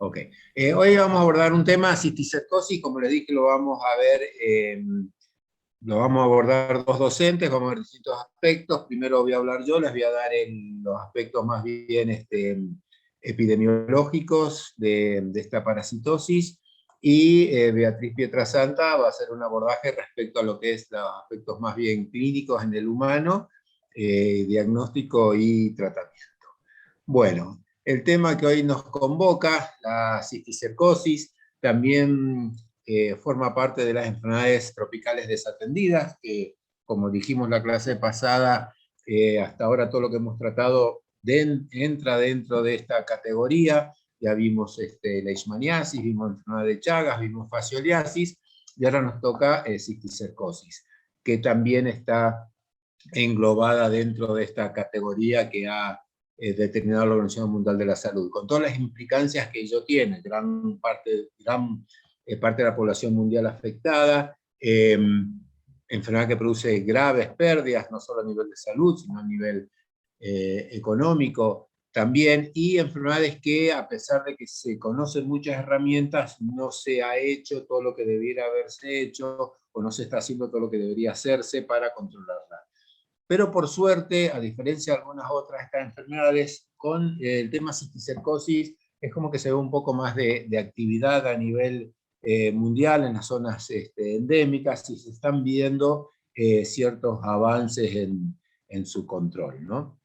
Ok. Hoy vamos a abordar un tema, cisticercosis, como les dije, lo vamos a ver, lo vamos a abordar dos docentes, vamos a ver distintos aspectos. Primero voy a hablar yo, les voy a dar los aspectos más bien epidemiológicos de esta parasitosis, y Beatriz Pietrasanta va a hacer un abordaje respecto a lo que es los aspectos más bien clínicos en el humano, diagnóstico y tratamiento. Bueno, el tema que hoy nos convoca, la cisticercosis, también forma parte de las enfermedades tropicales desatendidas, que como dijimos la clase pasada, hasta ahora todo lo que hemos tratado entra dentro de esta categoría. Ya vimos leishmaniasis, vimos enfermedad de Chagas, vimos fascioliasis, y ahora nos toca cisticercosis, que también está englobada dentro de esta categoría que ha determinado la Organización Mundial de la Salud, con todas las implicancias que ello tiene, gran parte de la población mundial afectada, enfermedad que produce graves pérdidas, no solo a nivel de salud, sino a nivel económico también, y enfermedades que, a pesar de que se conocen muchas herramientas, no se ha hecho todo lo que debiera haberse hecho, o no se está haciendo todo lo que debería hacerse para controlarla. Pero por suerte, a diferencia de algunas otras estas enfermedades, con el tema cisticercosis es como que se ve un poco más de actividad a nivel mundial en las zonas endémicas, y se están viendo ciertos avances en su control, ¿no?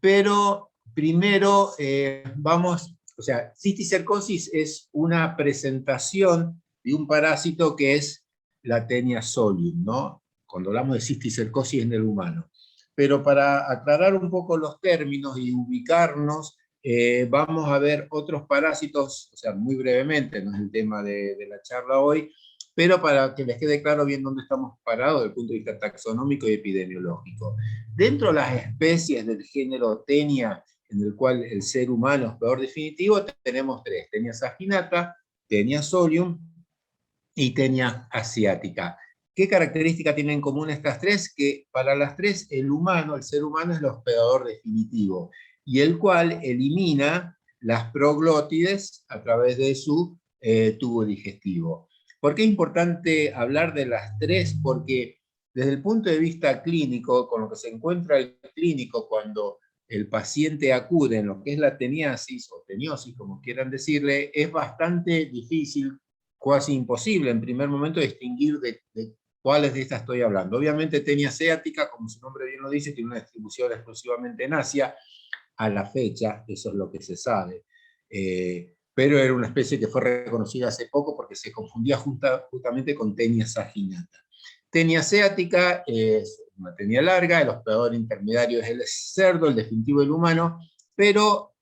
Pero primero vamos, o sea, cisticercosis es una presentación de un parásito que es la Taenia solium, ¿no? Cuando hablamos de cisticercosis en el humano. Pero para aclarar un poco los términos y ubicarnos, vamos a ver otros parásitos, o sea, muy brevemente, no es el tema de la charla hoy, pero para que les quede claro bien dónde estamos parados desde el punto de vista taxonómico y epidemiológico. Dentro de las especies del género Taenia, en el cual el ser humano es peor definitivo, tenemos tres: Taenia saginata, Taenia solium y Taenia asiática. ¿Qué característica tienen en común estas tres? Que para las tres el ser humano es el hospedador definitivo, y el cual elimina las proglótides a través de su tubo digestivo. ¿Por qué es importante hablar de las tres? Porque desde el punto de vista clínico, con lo que se encuentra el clínico cuando el paciente acude en lo que es la teniasis o teniosis, como quieran decirle, es bastante difícil, casi imposible en primer momento, distinguir de cuáles de estas estoy hablando. Obviamente Taenia asiática, como su nombre bien lo dice, tiene una distribución exclusivamente en Asia, a la fecha, eso es lo que se sabe. Pero era una especie que fue reconocida hace poco porque se confundía justamente con Taenia saginata. Taenia asiática es una tenia larga, el hospedador intermediario es el cerdo, el definitivo el humano, pero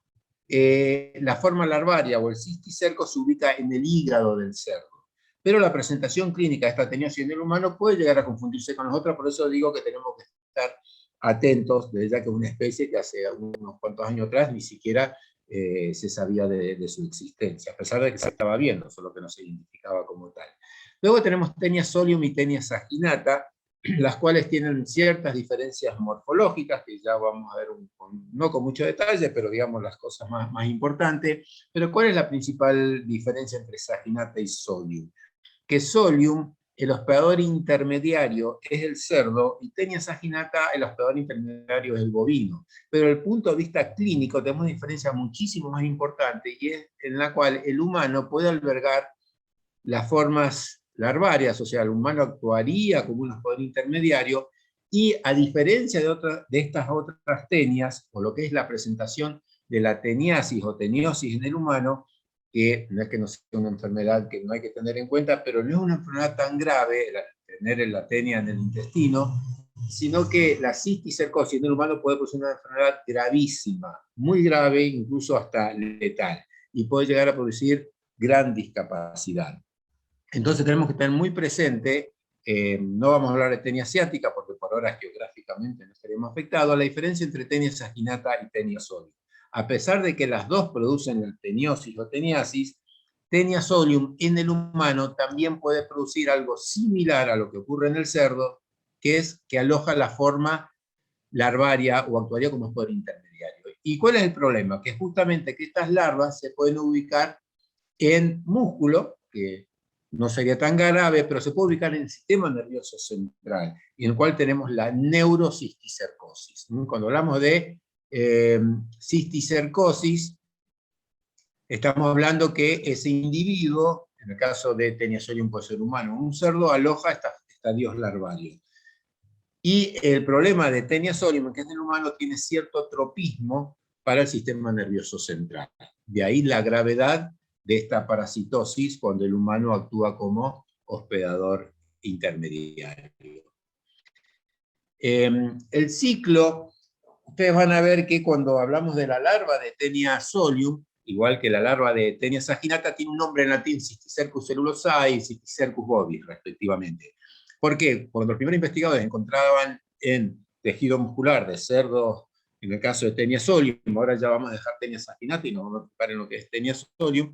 la forma larvaria o el cisticerco se ubica en el hígado del cerdo. Pero la presentación clínica de esta teniosis en el humano puede llegar a confundirse con las otras, por eso digo que tenemos que estar atentos, desde ya que es una especie que hace unos cuantos años atrás ni siquiera se sabía de su existencia, a pesar de que se estaba viendo, solo que no se identificaba como tal. Luego tenemos Taenia solium y Taenia saginata, las cuales tienen ciertas diferencias morfológicas, que ya vamos a ver, no con mucho detalle, pero digamos las cosas más importantes. Pero ¿cuál es la principal diferencia entre saginata y solium? Que solium, el hospedador intermediario es el cerdo, y Taenia saginata, el hospedador intermediario es el bovino. Pero desde el punto de vista clínico tenemos una diferencia muchísimo más importante, y es en la cual el humano puede albergar las formas larvarias, o sea, el humano actuaría como un hospedador intermediario, y a diferencia de estas otras tenias, o lo que es la presentación de la teniasis o teniosis en el humano, que no es que no sea una enfermedad que no hay que tener en cuenta, pero no es una enfermedad tan grave, tener la tenia en el intestino, sino que la cisticercosis en el humano puede producir una enfermedad gravísima, muy grave, incluso hasta letal, y puede llegar a producir gran discapacidad. Entonces tenemos que tener muy presente, no vamos a hablar de tenia asiática porque por ahora geográficamente no estaríamos afectados, la diferencia entre Taenia saginata y Taenia solium. A pesar de que las dos producen la teniosis o teniasis, Taenia solium en el humano también puede producir algo similar a lo que ocurre en el cerdo, que es que aloja la forma larvaria o actuaría como hospedador intermediario. ¿Y cuál es el problema? Que justamente que estas larvas se pueden ubicar en músculo, que no sería tan grave, pero se puede ubicar en el sistema nervioso central, y en el cual tenemos la neurocisticercosis. Cuando hablamos de cisticercosis, estamos hablando que ese individuo, en el caso de Teniasolium puede ser humano, un cerdo aloja estadios larvarios. Y el problema de Teniasolium, que es del humano, tiene cierto tropismo para el sistema nervioso central. De ahí la gravedad de esta parasitosis cuando el humano actúa como hospedador intermediario. El ciclo, ustedes van a ver que cuando hablamos de la larva de Taenia solium, igual que la larva de Taenia saginata, tiene un nombre en latín, Cysticercus cellulosae y Cysticercus bovis, respectivamente. ¿Por qué? Cuando los primeros investigadores encontraban en tejido muscular de cerdos, en el caso de Taenia solium, ahora ya vamos a dejar Taenia saginata y nos vamos a ocupar en lo que es Taenia solium,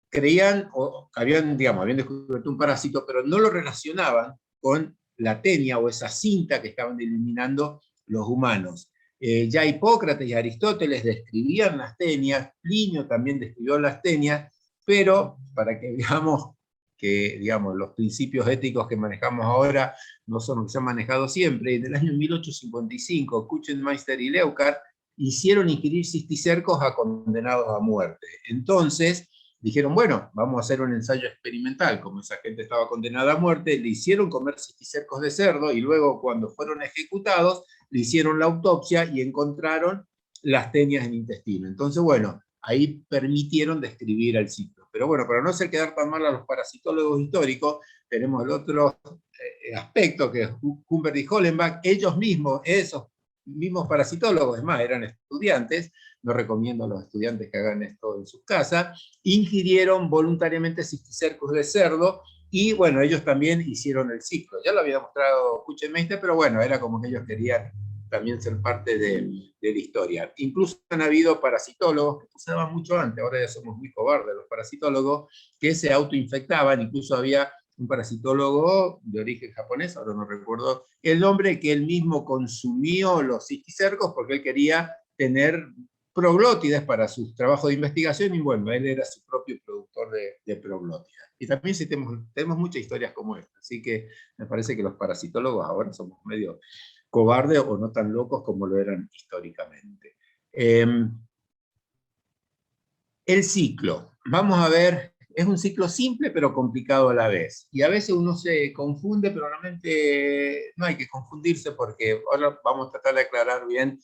creían, o habían descubierto un parásito, pero no lo relacionaban con la tenia o esa cinta que estaban eliminando los humanos. Ya Hipócrates y Aristóteles describían las tenias, Plinio también describió las tenias, pero para que veamos que los principios éticos que manejamos ahora no son los que se han manejado siempre, en el año 1855, Kuchenmeister y Leuckart hicieron ingerir cisticercos a condenados a muerte. Entonces, dijeron, bueno, vamos a hacer un ensayo experimental. Como esa gente estaba condenada a muerte, le hicieron comer cisticercos de cerdo y luego cuando fueron ejecutados, le hicieron la autopsia y encontraron las tenias en el intestino. Entonces, bueno, ahí permitieron describir el ciclo. Pero bueno, para no hacer quedar tan mal a los parasitólogos históricos, tenemos el otro aspecto que es Humbert y Hollenbach, ellos mismos, esos mismos parasitólogos, es más, eran estudiantes, no recomiendo a los estudiantes que hagan esto en sus casas, ingirieron voluntariamente cisticercos de cerdo, y bueno, ellos también hicieron el ciclo. Ya lo había mostrado Kuchenmeister, pero bueno, era como que ellos querían también ser parte de la historia. Incluso han habido parasitólogos, que se daban mucho antes, ahora ya somos muy cobardes los parasitólogos, que se autoinfectaban, incluso había un parasitólogo de origen japonés, ahora no recuerdo el nombre, que él mismo consumió los cisticercos porque él quería tener proglótidas para sus trabajos de investigación, y bueno, él era su propio productor de proglótidas. Y también sí tenemos muchas historias como esta, así que me parece que los parasitólogos ahora somos medio cobardes o no tan locos como lo eran históricamente. El ciclo, vamos a ver, es un ciclo simple pero complicado a la vez. Y a veces uno se confunde, pero realmente no hay que confundirse porque ahora vamos a tratar de aclarar bien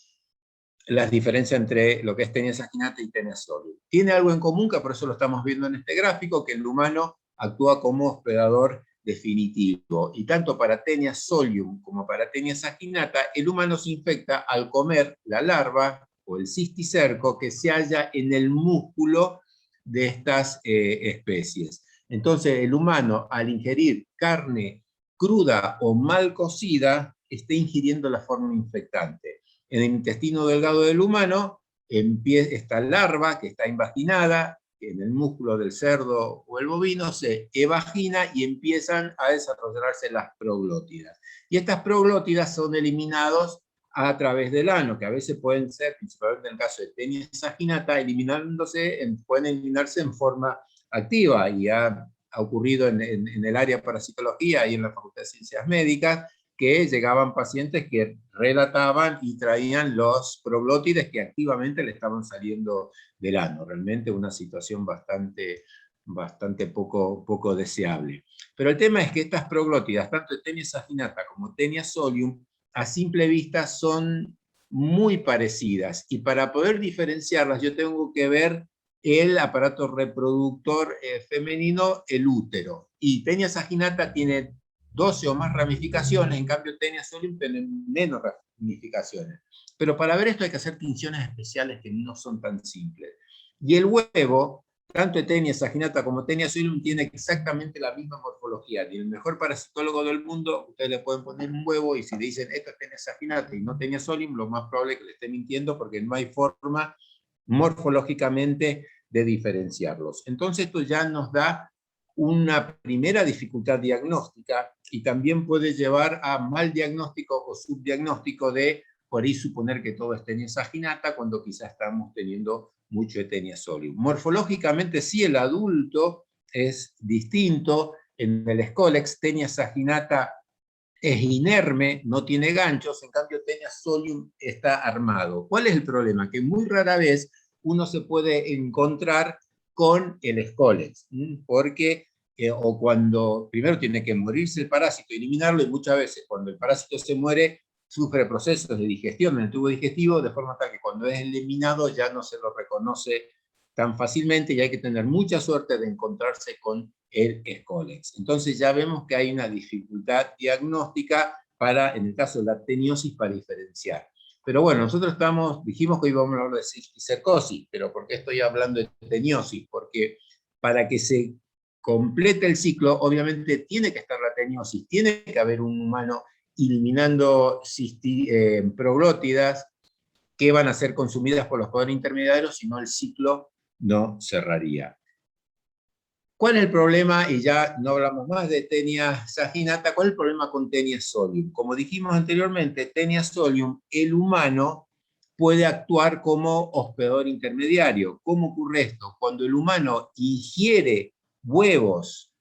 las diferencias entre lo que es Taenia saginata y Taenia solium. Tiene algo en común, que por eso lo estamos viendo en este gráfico, que el humano actúa como hospedador definitivo. Y tanto para Taenia solium como para Taenia saginata, el humano se infecta al comer la larva o el cisticerco que se halla en el músculo de estas especies. Entonces, el humano, al ingerir carne cruda o mal cocida, está ingiriendo la forma infectante. En el intestino delgado del humano, esta larva que está invaginada, en el músculo del cerdo o el bovino, se evagina y empiezan a desarrollarse las proglótidas. Y estas proglótidas son eliminados a través del ano, que a veces pueden ser, principalmente en el caso de Taenia saginata, pueden eliminarse en forma activa, y ha ocurrido en el área de parasitología y en la Facultad de Ciencias Médicas, que llegaban pacientes que relataban y traían los proglótides que activamente le estaban saliendo del ano. Realmente una situación bastante poco deseable. Pero el tema es que estas proglótidas, tanto de Taenia saginata como Taenia solium, a simple vista son muy parecidas, y para poder diferenciarlas yo tengo que ver el aparato reproductor femenino, el útero. Y Taenia saginata tiene 12 o más ramificaciones, en cambio Taenia solium tiene menos ramificaciones. Pero para ver esto hay que hacer tinciones especiales que no son tan simples. Y el huevo, tanto Taenia saginata como Taenia solium, tiene exactamente la misma morfología. Y el mejor parasitólogo del mundo, ustedes le pueden poner un huevo, y si le dicen esto es Taenia saginata y no Taenia solium, lo más probable es que le esté mintiendo, porque no hay forma morfológicamente de diferenciarlos. Entonces esto ya nos da una primera dificultad diagnóstica, y también puede llevar a mal diagnóstico o subdiagnóstico de por ahí suponer que todo es tenia saginata, cuando quizás estamos teniendo mucho de tenia solium. Morfológicamente sí, el adulto es distinto. En el Scolex, tenia saginata es inerme, no tiene ganchos, en cambio tenia solium está armado. ¿Cuál es el problema? Que muy rara vez uno se puede encontrar con el Scolex, porque o cuando primero tiene que morirse el parásito, eliminarlo, y muchas veces cuando el parásito se muere, sufre procesos de digestión en el tubo digestivo, de forma tal que cuando es eliminado ya no se lo reconoce tan fácilmente y hay que tener mucha suerte de encontrarse con el Scolex. Entonces ya vemos que hay una dificultad diagnóstica para, en el caso de la teniosis, para diferenciar. Pero bueno, nosotros dijimos que hoy vamos a hablar de cisticercosis, pero ¿por qué estoy hablando de teniosis? Porque para que se complete el ciclo, obviamente tiene que estar la teniosis, tiene que haber un humano eliminando proglótidas que van a ser consumidas por los poderes intermediarios, si no el ciclo no cerraría. ¿Cuál es el problema? Y ya no hablamos más de tenia saginata. ¿Cuál es el problema con tenia solium? Como dijimos anteriormente, tenia solium, el humano puede actuar como hospedador intermediario. ¿Cómo ocurre esto? Cuando el humano ingiere huevos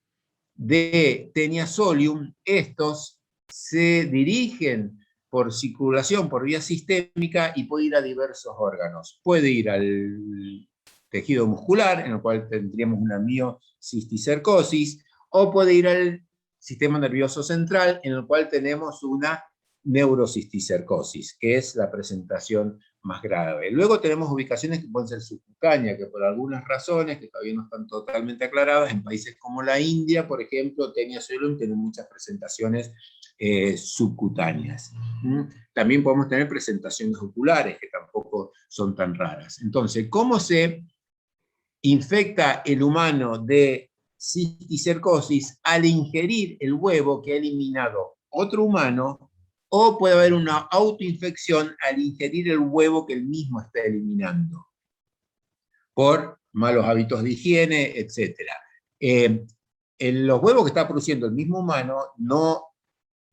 de tenia solium, estos se dirigen por circulación, por vía sistémica, y puede ir a diversos órganos. Puede ir al tejido muscular, en el cual tendríamos una miocisticercosis, o puede ir al sistema nervioso central, en el cual tenemos una neurocisticercosis, que es la presentación más grave. Luego tenemos ubicaciones que pueden ser subcutáneas, que por algunas razones, que todavía no están totalmente aclaradas, en países como la India, por ejemplo, tenia solium tiene muchas presentaciones subcutáneas. También podemos tener presentaciones oculares, que tampoco son tan raras. Entonces, ¿cómo se infecta el humano de cisticercosis? Al ingerir el huevo que ha eliminado otro humano, o puede haber una autoinfección al ingerir el huevo que él mismo está eliminando, por malos hábitos de higiene, etc. Los huevos que está produciendo el mismo humano no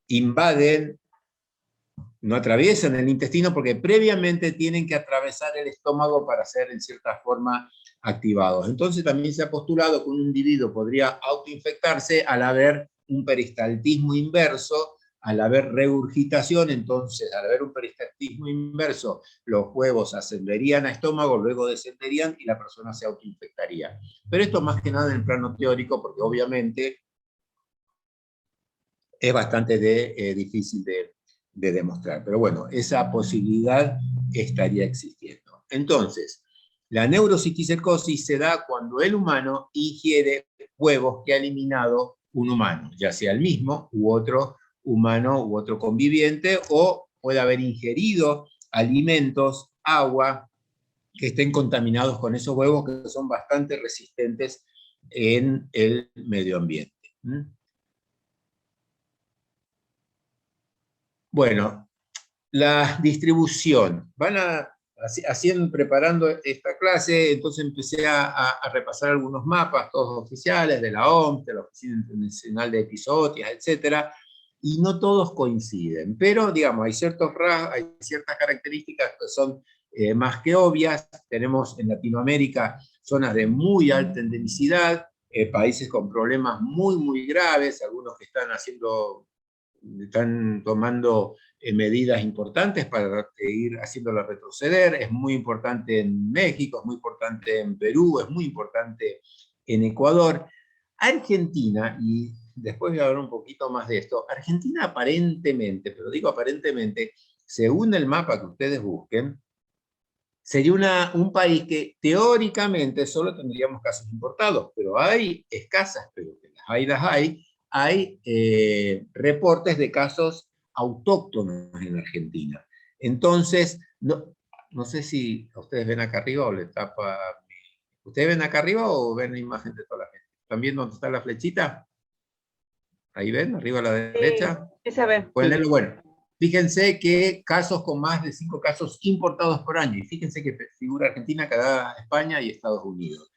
invaden, no atraviesan el intestino, porque previamente tienen que atravesar el estómago para ser en cierta forma activados. Entonces también se ha postulado que un individuo podría autoinfectarse al haber un peristaltismo inverso, al haber regurgitación. Entonces, al haber un peristaltismo inverso, los huevos ascenderían a estómago, luego descenderían y la persona se autoinfectaría. Pero esto más que nada en el plano teórico, porque obviamente es bastante difícil de demostrar. Pero bueno, esa posibilidad estaría existiendo. Entonces, la neurocisticercosis se da cuando el humano ingiere huevos que ha eliminado un humano, ya sea el mismo u otro humano u otro conviviente, o puede haber ingerido alimentos, agua, que estén contaminados con esos huevos, que son bastante resistentes en el medio ambiente. Bueno, la distribución. Preparando esta clase, entonces empecé a repasar algunos mapas, todos oficiales, de la OMS, de la Oficina Internacional de Epizootias, etc. Y no todos coinciden, pero digamos, hay ciertas características que son más que obvias. Tenemos en Latinoamérica zonas de muy alta endemicidad, países con problemas muy, muy graves, algunos que están tomando medidas importantes para ir haciéndola retroceder. Es muy importante en México, es muy importante en Perú, es muy importante en Ecuador. Argentina, y después voy a hablar un poquito más de esto, Argentina aparentemente, pero digo aparentemente, según el mapa que ustedes busquen, sería un país que teóricamente solo tendríamos casos importados, pero hay escasas, pero que las hay reportes de casos autóctonos en Argentina. Entonces, no sé si ustedes ven acá arriba o le tapa. ¿Ustedes ven acá arriba o ven la imagen de toda la gente? ¿Están viendo dónde está la flechita? Ahí ven, arriba a la derecha. Sí, se ve. Pueden leerlo. Bueno, fíjense que casos con más de 5 casos importados por año, y fíjense que figura Argentina, Canadá, España y Estados Unidos.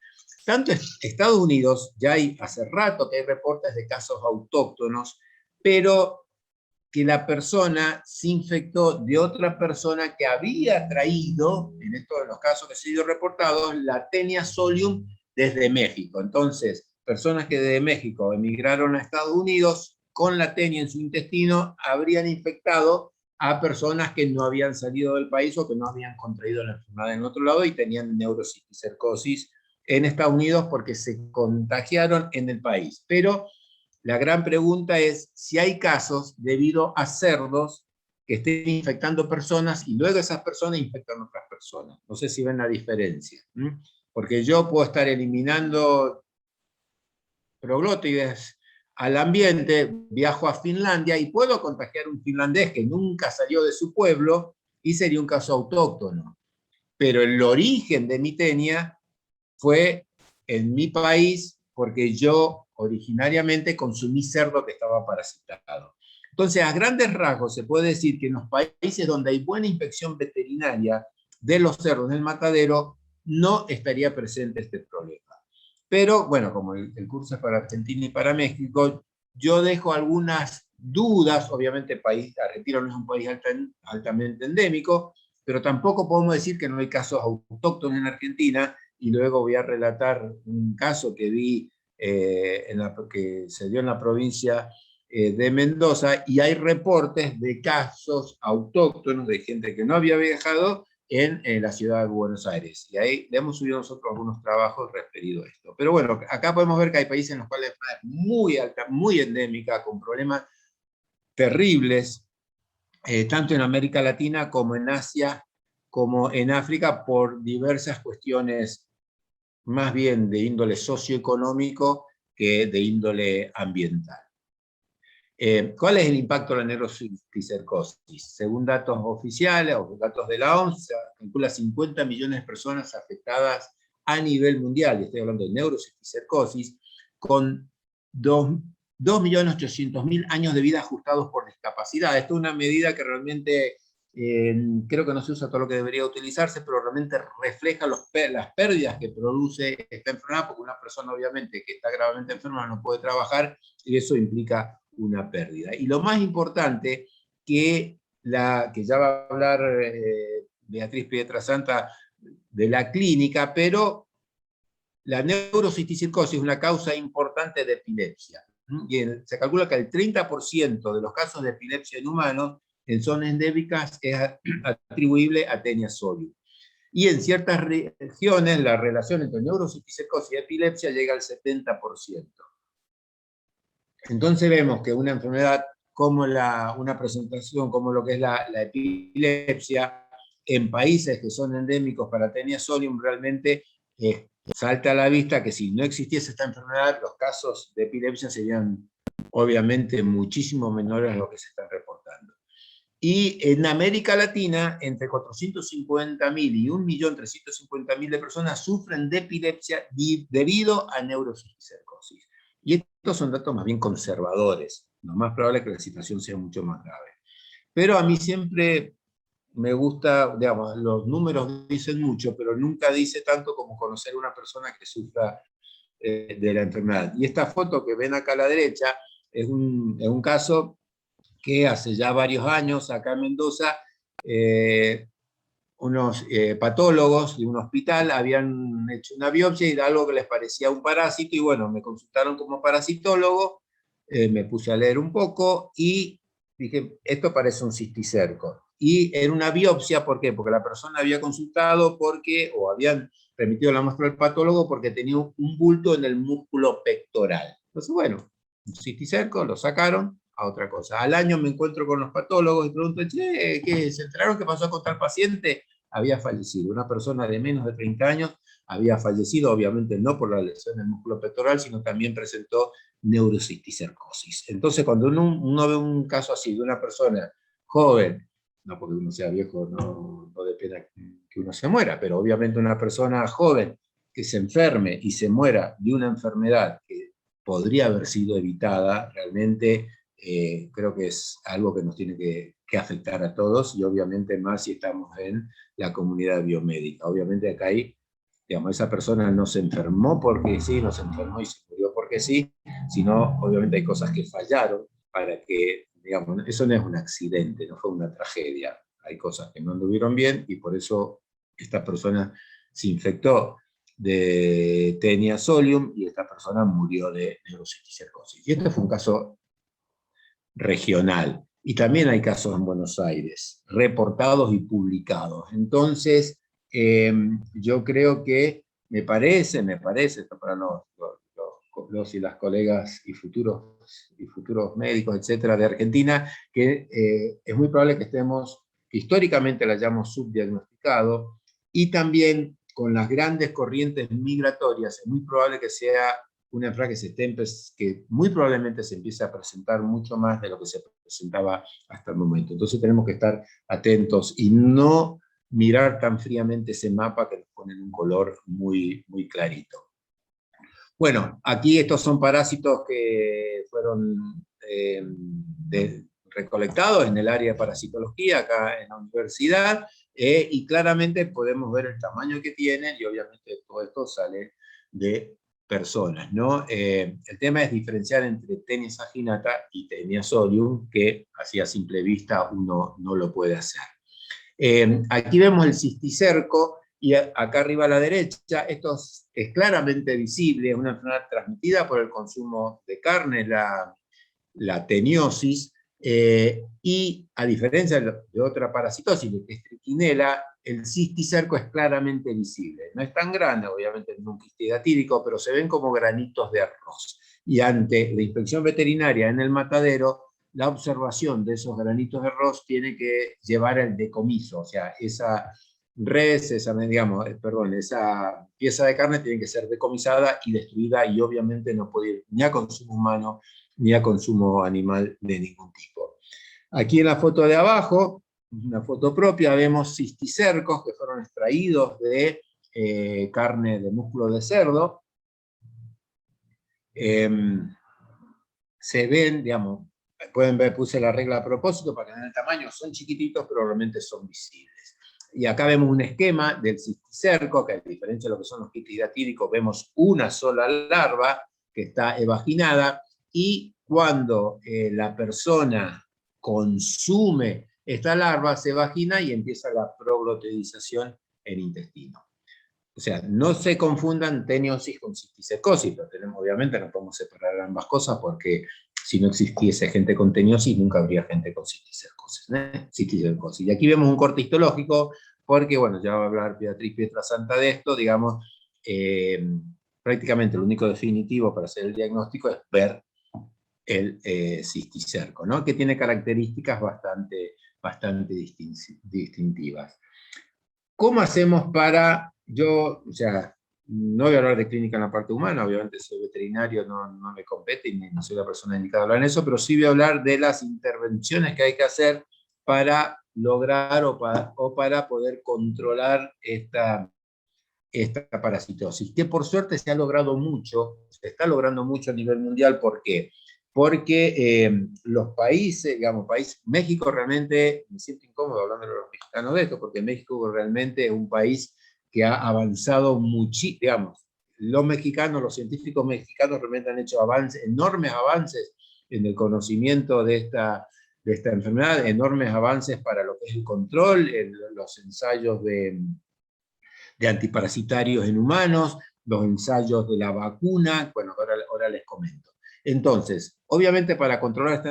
Tanto Estados Unidos, ya hace rato que hay reportes de casos autóctonos, pero que la persona se infectó de otra persona que había traído, en estos de los casos que se han sido reportados, la Taenia solium desde México. Entonces, personas que desde México emigraron a Estados Unidos con la Taenia en su intestino habrían infectado a personas que no habían salido del país o que no habían contraído la enfermedad en otro lado y tenían neurocisticercosis en Estados Unidos porque se contagiaron en el país. Pero la gran pregunta es si hay casos debido a cerdos que estén infectando personas y luego esas personas infectan a otras personas. No sé si ven la diferencia. Porque yo puedo estar eliminando proglótides al ambiente, viajo a Finlandia y puedo contagiar a un finlandés que nunca salió de su pueblo y sería un caso autóctono. Pero el origen de mi tenia fue en mi país porque yo originariamente consumí cerdo que estaba parasitado. Entonces, a grandes rasgos se puede decir que en los países donde hay buena inspección veterinaria de los cerdos del matadero, no estaría presente este problema. Pero, bueno, como el curso es para Argentina y para México, yo dejo algunas dudas. Obviamente Argentina no es un país altamente endémico, pero tampoco podemos decir que no hay casos autóctonos en Argentina, y luego voy a relatar un caso que vi que se dio en la provincia de Mendoza, y hay reportes de casos autóctonos de gente que no había viajado en la ciudad de Buenos Aires. Y ahí le hemos subido nosotros algunos trabajos referidos a esto. Pero bueno, acá podemos ver que hay países en los cuales es muy alta, muy endémica, con problemas terribles, tanto en América Latina como en Asia, como en África, por diversas cuestiones más bien de índole socioeconómico que de índole ambiental. ¿Cuál es el impacto de la neurocisticercosis? Según datos oficiales o datos de la OMS, se calcula 50 millones de personas afectadas a nivel mundial, y estoy hablando de neurocisticercosis, con 2.800.000 años de vida ajustados por discapacidad. Esto es una medida que realmente creo que no se usa todo lo que debería utilizarse, pero realmente refleja las pérdidas que produce esta enfermedad, porque una persona obviamente que está gravemente enferma no puede trabajar, y eso implica una pérdida. Y lo más importante, que ya va a hablar Beatriz Pietrasanta de la clínica, pero la neurocisticercosis es una causa importante de epilepsia. Y se calcula que el 30% de los casos de epilepsia en humanos en zonas endémicas es atribuible a Taenia solium. Y en ciertas regiones la relación entre neurocisticercosis y epilepsia llega al 70%. Entonces vemos que una enfermedad como una presentación como lo que es la epilepsia, en países que son endémicos para Taenia solium, realmente salta a la vista que si no existiese esta enfermedad, los casos de epilepsia serían obviamente muchísimo menores a lo que se están reportando. Y en América Latina, entre 450.000 y 1.350.000 de personas sufren de epilepsia debido a neurocisticercosis. Y estos son datos más bien conservadores. Lo más probable es que la situación sea mucho más grave. Pero a mí siempre me gusta, digamos, los números dicen mucho, pero nunca dice tanto como conocer a una persona que sufra de la enfermedad. Y esta foto que ven acá a la derecha es un caso que hace ya varios años, acá en Mendoza, unos patólogos de un hospital habían hecho una biopsia y era algo que les parecía un parásito, y bueno, me consultaron como parasitólogo, me puse a leer un poco y dije, esto parece un cisticerco. Y era una biopsia, ¿por qué? Porque la persona había consultado o habían remitido la muestra al patólogo porque tenía un bulto en el músculo pectoral. Entonces, bueno, un cisticerco, lo sacaron a otra cosa. Al año me encuentro con los patólogos y pregunto, che, ¿qué? ¿Se enteraron qué pasó con tal paciente? Había fallecido. Una persona de menos de 30 años había fallecido, obviamente no por la lesión del músculo pectoral, sino también presentó neurocisticercosis. Entonces, cuando uno ve un caso así de una persona joven, no porque uno sea viejo, no de pena que uno se muera, pero obviamente una persona joven que se enferme y se muera de una enfermedad que podría haber sido evitada, realmente creo que es algo que nos tiene que afectar a todos, y obviamente más si estamos en la comunidad biomédica. Obviamente acá digamos, esa persona no se enfermó porque sí, no se enfermó y se murió porque sí, sino obviamente hay cosas que fallaron para que digamos, eso no es un accidente, no fue una tragedia. Hay cosas que no anduvieron bien y por eso esta persona se infectó de Taenia solium y esta persona murió de neurocisticercosis. Y este fue un caso regional. Y también hay casos en Buenos Aires, reportados y publicados. Entonces, yo creo que me parece, esto para los y las colegas y futuros médicos, etcétera, de Argentina, que es muy probable que históricamente la hayamos subdiagnosticado, y también con las grandes corrientes migratorias, es muy probable que sea una enfermedad que muy probablemente se empiece a presentar mucho más de lo que se presentaba hasta el momento. Entonces tenemos que estar atentos y no mirar tan fríamente ese mapa que nos pone en un color muy, muy clarito. Bueno, aquí estos son parásitos que fueron recolectados en el área de parasitología, acá en la universidad, y claramente podemos ver el tamaño que tienen, y obviamente todo esto sale de personas, ¿no? El tema es diferenciar entre Taenia saginata y Taenia solium, que así a simple vista uno no lo puede hacer. Aquí vemos el cisticerco, y acá arriba a la derecha, esto es claramente visible, es una enfermedad transmitida por el consumo de carne, la teniosis, y a diferencia de otra parasitosis, que es trichinela, el cisticerco es claramente visible. No es tan grande, obviamente, en un quistidatídico, pero se ven como granitos de arroz. Y ante la inspección veterinaria en el matadero, la observación de esos granitos de arroz tiene que llevar al decomiso, o sea, esa esa pieza de carne tiene que ser decomisada y destruida, y obviamente no puede ir ni a consumo humano ni a consumo animal de ningún tipo. Aquí en la foto de abajo, una foto propia, vemos cisticercos que fueron extraídos de carne de músculo de cerdo. Se ven, digamos, pueden ver, puse la regla a propósito para que vean el tamaño, son chiquititos, pero realmente son visibles. Y acá vemos un esquema del cisticerco, que a diferencia de lo que son los quitidatídicos, vemos una sola larva que está evaginada, y cuando la persona consume esta larva, se evagina y empieza la proglotedización en intestino. O sea, no se confundan teniosis con cisticercosis, pero obviamente no podemos separar ambas cosas, porque si no existiese gente con teniosis, nunca habría gente con cisticercosis. Y aquí vemos un corte histológico, porque, bueno, ya va a hablar Beatriz Pietrasanta de esto, digamos, prácticamente lo único definitivo para hacer el diagnóstico es ver el cisticerco, ¿no? Que tiene características bastante distintivas. ¿Cómo hacemos para, o sea, no voy a hablar de clínica en la parte humana, obviamente soy veterinario, no me compete y no soy la persona indicada a hablar en eso, pero sí voy a hablar de las intervenciones que hay que hacer para lograr o para poder controlar esta parasitosis, que por suerte se está logrando mucho a nivel mundial. ¿Por qué? Porque los países, digamos, México realmente, me siento incómodo hablando de los mexicanos de esto, porque México realmente es un país que ha avanzado muchísimo, digamos, los científicos mexicanos realmente han hecho enormes avances en el conocimiento de esta enfermedad, enormes avances para lo que es el control, en los ensayos de antiparasitarios en humanos, los ensayos de la vacuna, bueno, ahora les comento. Entonces, obviamente para controlar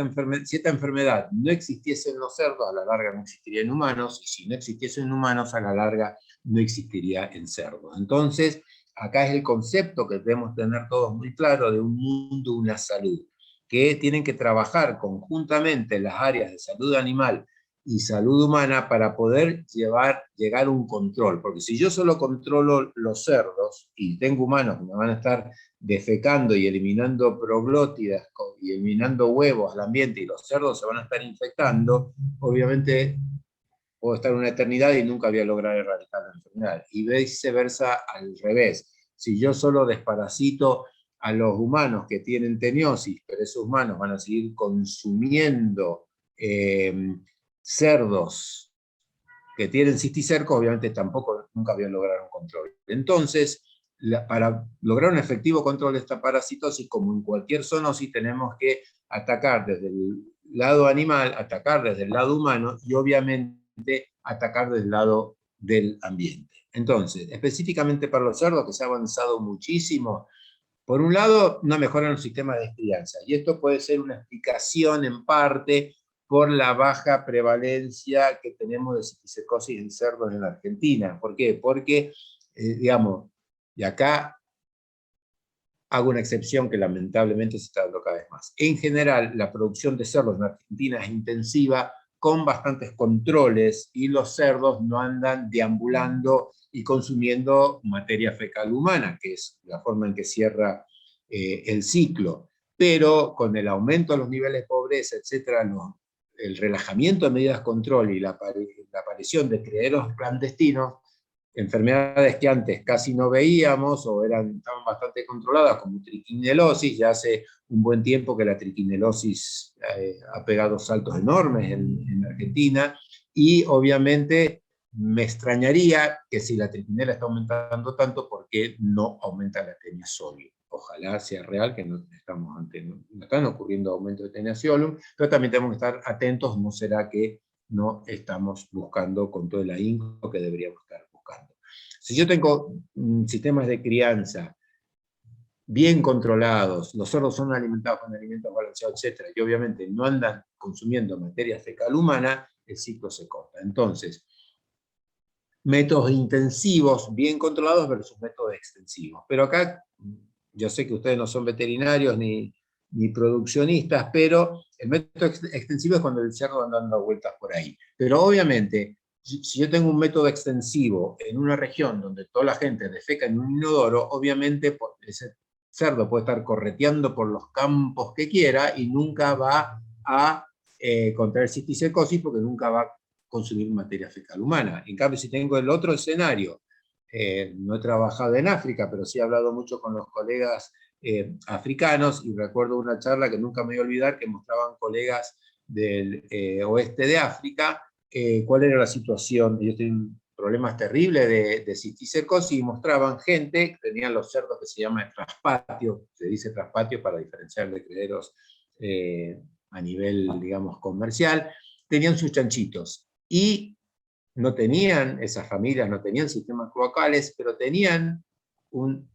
si esta enfermedad no existiese en los cerdos, a la larga no existiría en humanos, y si no existiese en humanos, a la larga no existiría en cerdos. Entonces, acá es el concepto que debemos tener todos muy claro de un mundo, una salud, que tienen que trabajar conjuntamente las áreas de salud animal y salud humana para poder llegar a un control, porque si yo solo controlo los cerdos y tengo humanos que me van a estar defecando y eliminando proglótidas y eliminando huevos al ambiente, y los cerdos se van a estar infectando, obviamente puedo estar una eternidad y nunca voy a lograr erradicar la enfermedad. Y viceversa al revés. Si yo solo desparasito a los humanos que tienen teniosis, pero esos humanos van a seguir consumiendo cerdos que tienen cisticercos, obviamente nunca voy a lograr un control. Entonces, para lograr un efectivo control de esta parasitosis, como en cualquier zoonosis, tenemos que atacar desde lado animal, atacar desde el lado humano y obviamente atacar desde el lado del ambiente. Entonces, específicamente para los cerdos, que se ha avanzado muchísimo, por un lado, una mejora en los sistemas de crianza, y esto puede ser una explicación en parte por la baja prevalencia que tenemos de cisticercosis en cerdos en la Argentina. ¿Por qué? Porque, digamos, y acá hago una excepción que lamentablemente se está dando cada vez más. En general, la producción de cerdos en Argentina es intensiva, con bastantes controles, y los cerdos no andan deambulando y consumiendo materia fecal humana, que es la forma en que cierra el ciclo. Pero con el aumento de los niveles de pobreza, etcétera, el relajamiento de medidas de control y la aparición de criaderos clandestinos, enfermedades que antes casi no veíamos o estaban bastante controladas, como triquinelosis. Ya hace un buen tiempo que la triquinelosis ha pegado saltos enormes en Argentina, y obviamente me extrañaría que si la triquinela está aumentando tanto, ¿por qué no aumenta la Taenia solium? Ojalá sea real, que no están ocurriendo aumentos de Taenia solium, pero también tenemos que estar atentos. ¿No será que no estamos buscando con todo el ahínco que deberíamos estar buscando? Si yo tengo sistemas de crianza bien controlados, los cerdos son alimentados con alimentos balanceados, etc., y obviamente no andan consumiendo materia fecal humana, el ciclo se corta. Entonces, métodos intensivos bien controlados versus métodos extensivos. Pero acá, yo sé que ustedes no son veterinarios ni produccionistas, pero el método extensivo es cuando el cerdo anda dando vueltas por ahí. Pero obviamente, si yo tengo un método extensivo en una región donde toda la gente defeca en un inodoro, obviamente ese cerdo puede estar correteando por los campos que quiera y nunca va a contraer cisticercosis, porque nunca va a consumir materia fecal humana. En cambio, si tengo el otro escenario, no he trabajado en África, pero sí he hablado mucho con los colegas africanos, y recuerdo una charla que nunca me voy a olvidar, que mostraban colegas del oeste de África, cuál era la situación. Ellos tienen problemas terribles de cisticercosis, y mostraban gente que tenían los cerdos que se llama traspatio, se dice traspatio para diferenciar de criaderos a nivel, digamos, comercial. Tenían sus chanchitos, y no tenían, esas familias no tenían sistemas cloacales, pero tenían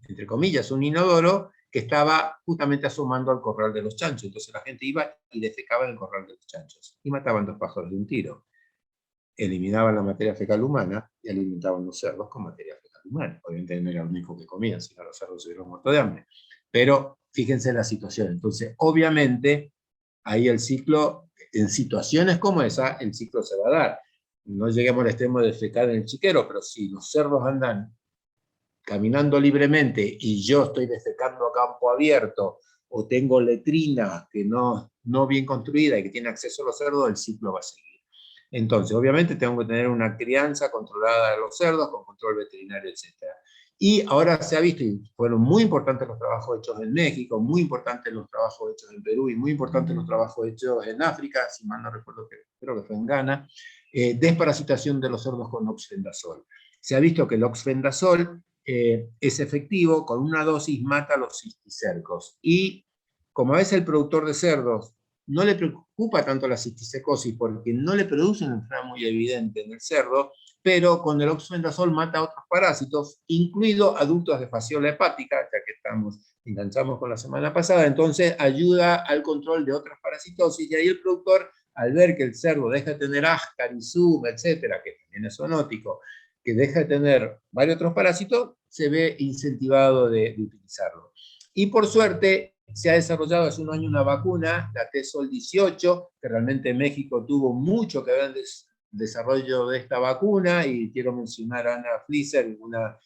entre comillas, un inodoro que estaba justamente asomando al corral de los chanchos. Entonces la gente iba y defecaba en el corral de los chanchos, y mataban 2 pájaros de un tiro. Eliminaban la materia fecal humana y alimentaban los cerdos con materia fecal humana. Obviamente no era lo único que comían, sino los cerdos se hubieran muerto de hambre. Pero fíjense la situación. Entonces, obviamente, ahí el ciclo, en situaciones como esa, el ciclo se va a dar. No lleguemos al extremo de defecar en el chiquero, pero si los cerdos andan caminando libremente y yo estoy defecando a campo abierto, o tengo letrina que no bien construida y que tiene acceso a los cerdos, el ciclo va a seguir. Entonces, obviamente tengo que tener una crianza controlada de los cerdos, con control veterinario, etc. Y ahora se ha visto, y fueron muy importantes los trabajos hechos en México, muy importantes los trabajos hechos en Perú, y muy importantes los trabajos hechos en África, si mal no recuerdo, creo que fue en Ghana, desparasitación de los cerdos con oxfendazol. Se ha visto que el oxfendazol es efectivo, con una dosis mata a los cisticercos. Y como a veces el productor de cerdos no le preocupa tanto la cisticercosis, porque no le produce una enfermedad muy evidente en el cerdo, pero con el oxfendazol mata a otros parásitos, incluido adultos de fasciola hepática, ya que enganchamos con la semana pasada. Entonces ayuda al control de otras parasitosis, y ahí el productor, al ver que el cerdo deja de tener Ascarisum, etcétera, que también es zoonótico, que deja de tener varios otros parásitos, se ve incentivado de utilizarlo. Y por suerte, se ha desarrollado hace un año una vacuna, la T-Sol 18, que realmente en México tuvo mucho que ver en el desarrollo de esta vacuna, y quiero mencionar a Ana Flisser, una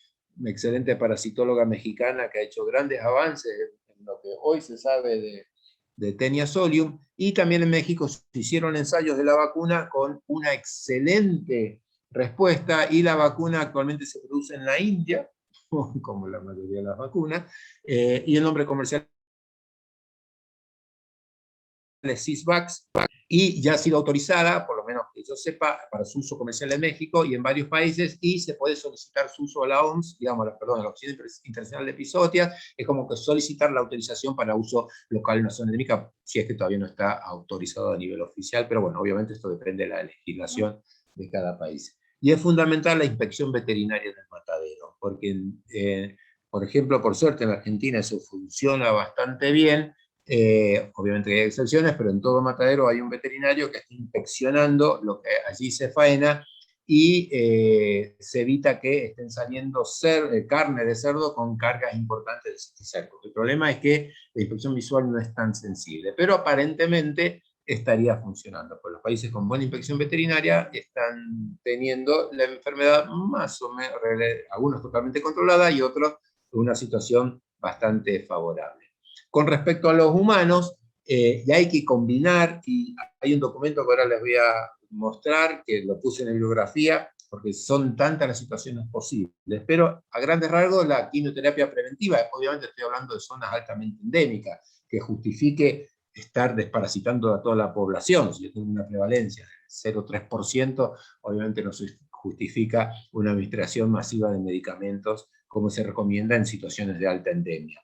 excelente parasitóloga mexicana que ha hecho grandes avances en lo que hoy se sabe de Taenia solium. Y también en México se hicieron ensayos de la vacuna con una excelente respuesta, y la vacuna actualmente se produce en la India, como la mayoría de las vacunas, y el nombre comercial es Sysvax, y ya ha sido autorizada, por lo menos menos que yo sepa, para su uso comercial en México y en varios países, y se puede solicitar su uso a la OMS, digamos, perdón, a la Oficina Internacional de Epizootias, es como que solicitar la autorización para uso local en una zona endémica, si es que todavía no está autorizado a nivel oficial, pero bueno, obviamente esto depende de la legislación de cada país. Y es fundamental la inspección veterinaria del matadero, porque, por ejemplo, por suerte en Argentina eso funciona bastante bien. Obviamente hay excepciones, pero en todo matadero hay un veterinario que está inspeccionando lo que allí se faena, y se evita que estén saliendo carne de cerdo con cargas importantes de cisticercos. El problema es que la inspección visual no es tan sensible, pero aparentemente estaría funcionando, pues los países con buena inspección veterinaria están teniendo la enfermedad más o menos, algunos totalmente controlada y otros en una situación bastante favorable. Con respecto a los humanos, y hay que combinar, y hay un documento que ahora les voy a mostrar, que lo puse en la bibliografía, porque son tantas las situaciones posibles, pero a grandes rasgos la quimioterapia preventiva, obviamente estoy hablando de zonas altamente endémicas, que justifique estar desparasitando a toda la población. Si yo tengo una prevalencia del 0,3%, obviamente no se justifica una administración masiva de medicamentos como se recomienda en situaciones de alta endemia.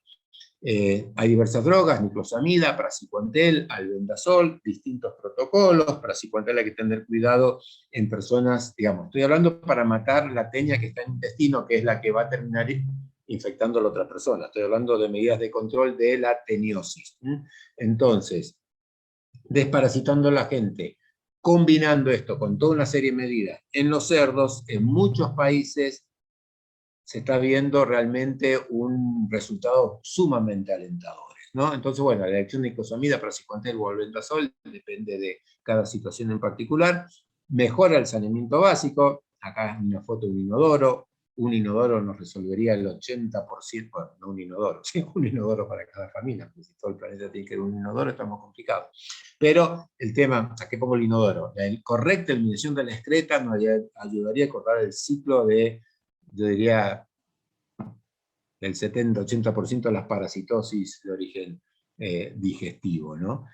Hay diversas drogas, niclosamida, praziquantel, albendazol, distintos protocolos. Praziquantel hay que tener cuidado en personas, digamos, estoy hablando para matar la teña que está en el intestino, que es la que va a terminar infectando a la otra persona. Estoy hablando de medidas de control de la teniosis. Entonces, desparasitando a la gente, combinando esto con toda una serie de medidas. En los cerdos, en muchos países, se está viendo realmente un resultado sumamente alentador, ¿no? Entonces, bueno, la elección de icosapamida, praziquantel o albendazol depende de cada situación en particular. Mejora el saneamiento básico. Acá hay una foto de un inodoro nos resolvería el 80%, bueno, no un inodoro, sí, un inodoro para cada familia, porque si todo el planeta tiene que ir un inodoro, estamos complicados. Pero el tema, ¿a qué pongo el inodoro? La correcta eliminación de la excreta nos ayudaría a cortar el ciclo de, yo diría, del 70-80% de las parasitosis de origen digestivo, ¿no?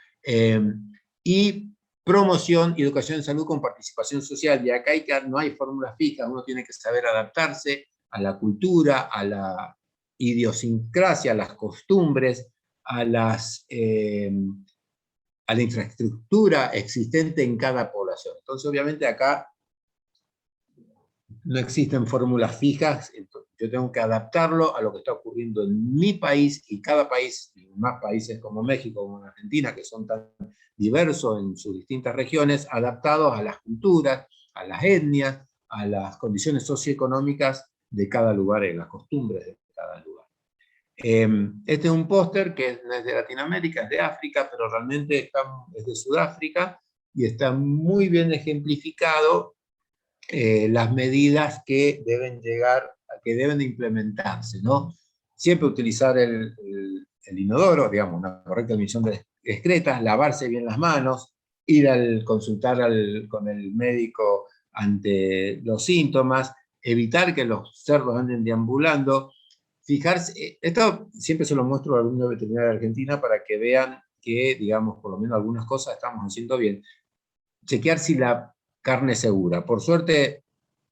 Y promoción y educación en salud con participación social. Y acá no hay fórmulas fijas, uno tiene que saber adaptarse a la cultura, a la idiosincrasia, a las costumbres, a la infraestructura existente en cada población. Entonces, obviamente, acá no existen fórmulas fijas, yo tengo que adaptarlo a lo que está ocurriendo en mi país, y cada país, y más países como México, como Argentina, que son tan diversos en sus distintas regiones, adaptados a las culturas, a las etnias, a las condiciones socioeconómicas de cada lugar y las costumbres de cada lugar. Este es un póster que no es de Latinoamérica, es de África, pero realmente es de Sudáfrica, y está muy bien ejemplificado las medidas que deben que deben implementarse, ¿no? Siempre utilizar el inodoro, digamos, una correcta emisión de excretas, lavarse bien las manos, ir consultar con el médico ante los síntomas, evitar que los cerdos anden deambulando, fijarse, esto siempre se lo muestro a alumnos veterinarios de Argentina para que vean que, digamos, por lo menos algunas cosas estamos haciendo bien. Chequear si la carne es segura. Por suerte,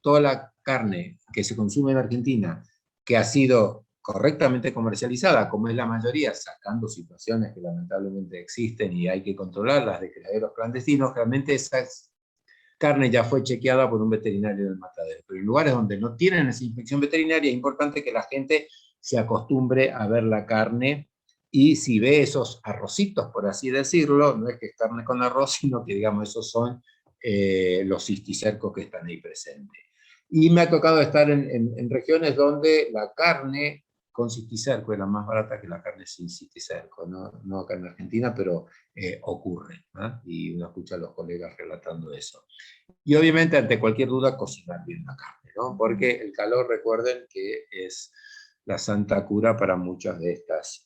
toda la carne que se consume en Argentina, que ha sido correctamente comercializada, como es la mayoría, sacando situaciones que lamentablemente existen y hay que controlarlas, de criaderos clandestinos, realmente esa carne ya fue chequeada por un veterinario del matadero. Pero en lugares donde no tienen esa inspección veterinaria, es importante que la gente se acostumbre a ver la carne, y si ve esos arrocitos, por así decirlo, no es que es carne con arroz, sino que, digamos, esos son los cisticercos que están ahí presentes. Y me ha tocado estar en regiones donde la carne con cisticerco es la más barata que la carne sin cisticerco, no acá en Argentina, pero ocurre, ¿no? Y uno escucha a los colegas relatando eso. Y obviamente, ante cualquier duda, cocinar bien la carne, ¿no? Porque el calor, recuerden que es la santa cura para muchas de estas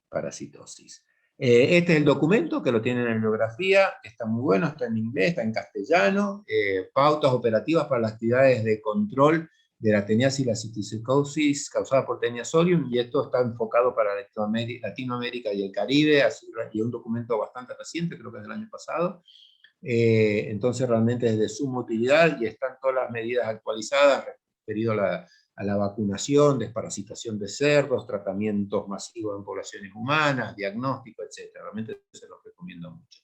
parasitosis. Este es el documento, que lo tienen en la bibliografía, está muy bueno, está en inglés, está en castellano, pautas operativas para las actividades de control de la teniasis y la cisticercosis causada por Taenia solium, y esto está enfocado para Latinoamérica y el Caribe, y un documento bastante reciente, creo que es del año pasado. Entonces realmente es de suma utilidad y están todas las medidas actualizadas referido a la vacunación, desparasitación de cerdos, tratamientos masivos en poblaciones humanas, diagnóstico, etc. Realmente se los recomiendo mucho.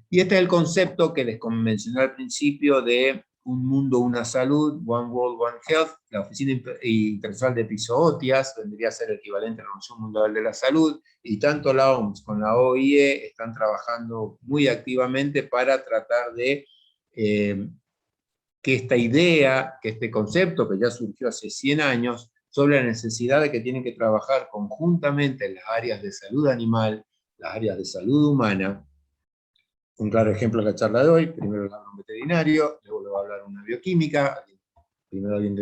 Y este es el concepto que les mencioné al principio de un mundo, una salud, One World, One Health. La Oficina Internacional de Epizootias vendría a ser el equivalente a la Organización Mundial de la Salud, y tanto la OMS como la OIE están trabajando muy activamente para tratar de que esta idea, que este concepto que ya surgió hace 100 años, sobre la necesidad de que tienen que trabajar conjuntamente en las áreas de salud animal, las áreas de salud humana. Un claro ejemplo de la charla de hoy: primero le habla un veterinario, luego le va a hablar una bioquímica, primero alguien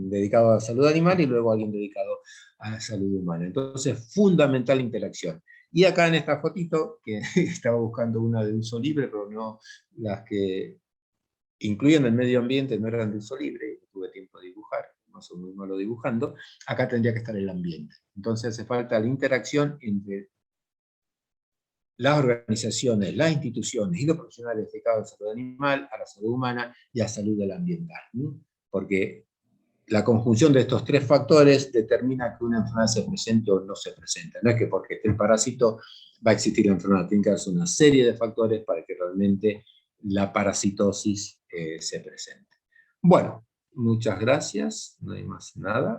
dedicado a salud animal y luego alguien dedicado a la salud humana. Entonces, fundamental interacción. Y acá en esta fotito, que estaba buscando una de uso libre, pero no, las que incluyen el medio ambiente no eran de uso libre, y tuve tiempo de dibujar, no soy muy malo dibujando, acá tendría que estar el ambiente. Entonces hace falta la interacción entre las organizaciones, las instituciones y los profesionales dedicados a la salud animal, a la salud humana y a la salud del ambiental. Porque la conjunción de estos tres factores determina que una enfermedad se presente o no se presente. No es que porque esté el parásito va a existir la enfermedad, tiene que darse una serie de factores para que realmente la parasitosis se presente. Bueno, muchas gracias, no hay más nada.